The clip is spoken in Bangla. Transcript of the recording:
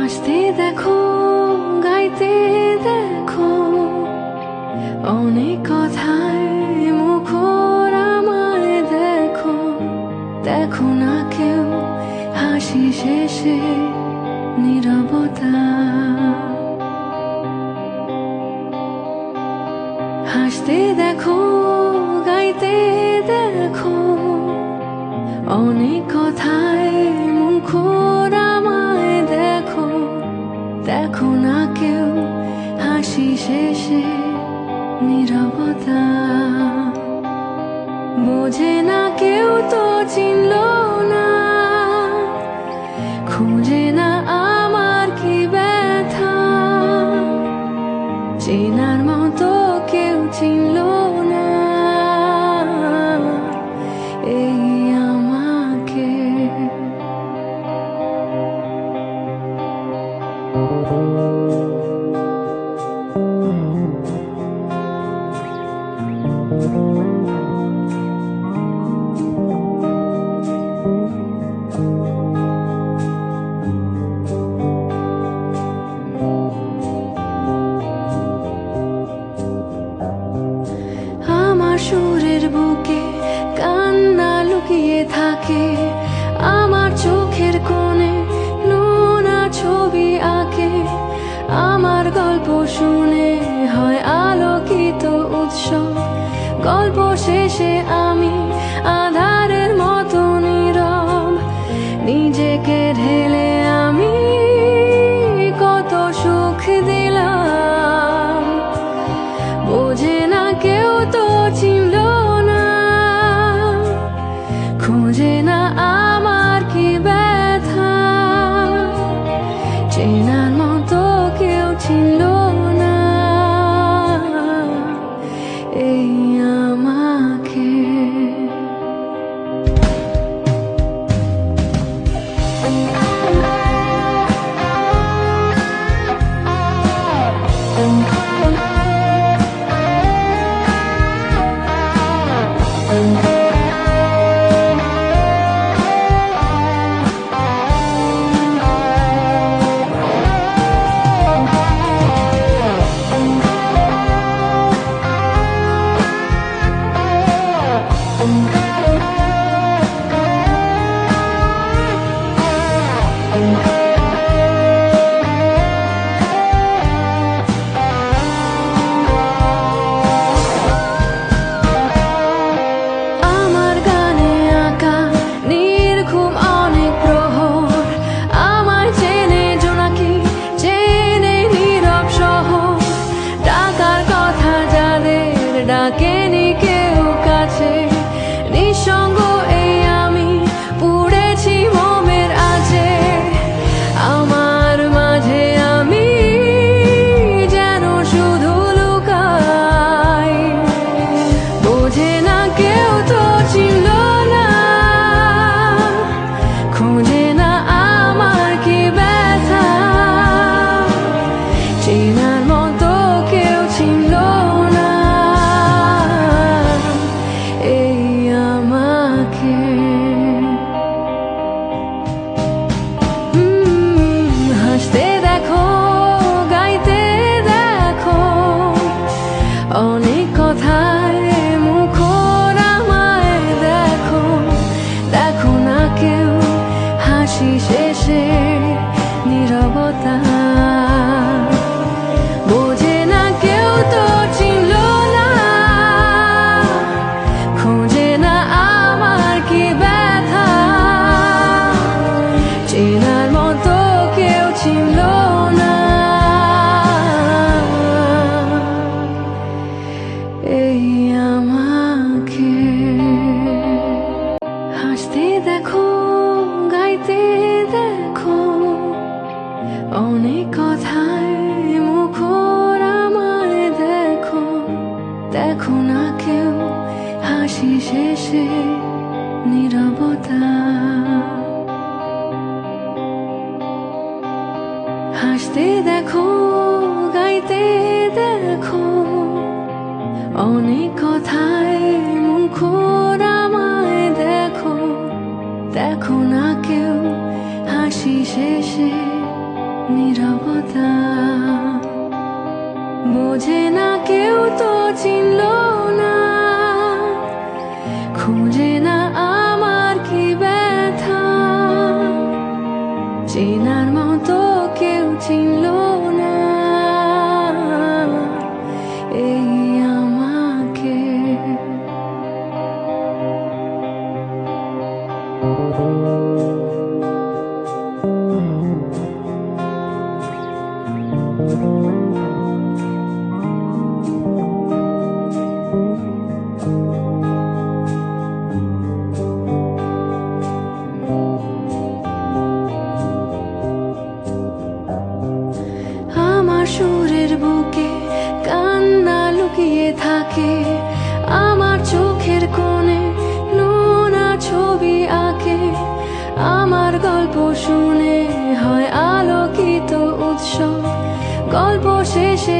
হাসতে দেখো, গাইতে দেখো, অনেক কথায় মুখর আমায় দেখো। দেখো না কেউ হাসি শেষে নীরবতা। হাসতে দেখো, গাইতে দেখো, অনেক কথায় মুখর আমায় দেখো। দেখো না কেউ হাসি শেষে নীরবতা। বোঝে না কেউ তো চিনল না, খুঁজে না আমার কি ব্যথা। চেনার মতো কেউ চিনল না এই আমাকে। আমার সুরের বুকে কান্না লুকিয়ে থাকে, আমার চোখের কোণে নোনা ছবি আঁকে। আমার গল্প শুনে হয় আলোকিত উৎসব, গল্প শেষে আমি আধারের মতো নীরব। নিজেকে ঢেলে আমি কত সুখ দিলাম, বোঝে না কেউ তো চিনল না, খুঁজে না আমার কি ব্যথা। চেনার মতো কেউ চিনল না এই আমাকে। ডাকেনি কেউ কাছে, নিঃসঙ্গ এই আমি পুড়েছি মোমের আঁচে। আমার মাঝে আমি যেন শুধু লুকাই, বোঝে না কেউ তো চিনল না, খুঁজে না আমার কি ব্যথা। চেনার মতো কেউ চিনল না এই আমাকে। হাসতে দেখো, গাইতে দেখো, অনেক কথায় মুখর আমায় দেখো। দেখো না কেউ হাসি শেষে নীরবতা। বোঝে না কেউ তো চিনল না, খুঁজে না আমার কি ব্যথা। চেনার মতো কেউ চিনল না এই আমাকে। হাসতে দেখো, গাইতে দেখো, অনেক কথায় মুখর আমায় দেখো। দেখো না কেউ হাসি শেষে নীরবতা। হাসতে দেখো, গাইতে দেখো, অনেক কথায় মুখর আমায় দেখো। দেখো না কেউ হাসি শেষে চিনল না, খুঁজে না আমার কি ব্যথা, চেনার মতো কেউ চিনল না এই আমাকে। আমার সুরের বুকে কান্না লুকিয়ে থাকে, আমার চোখের কোণে নোনা ছবি আঁকে, আমার গল্প শুনে হয় আলোকিত উৎসব, গল্প শেষে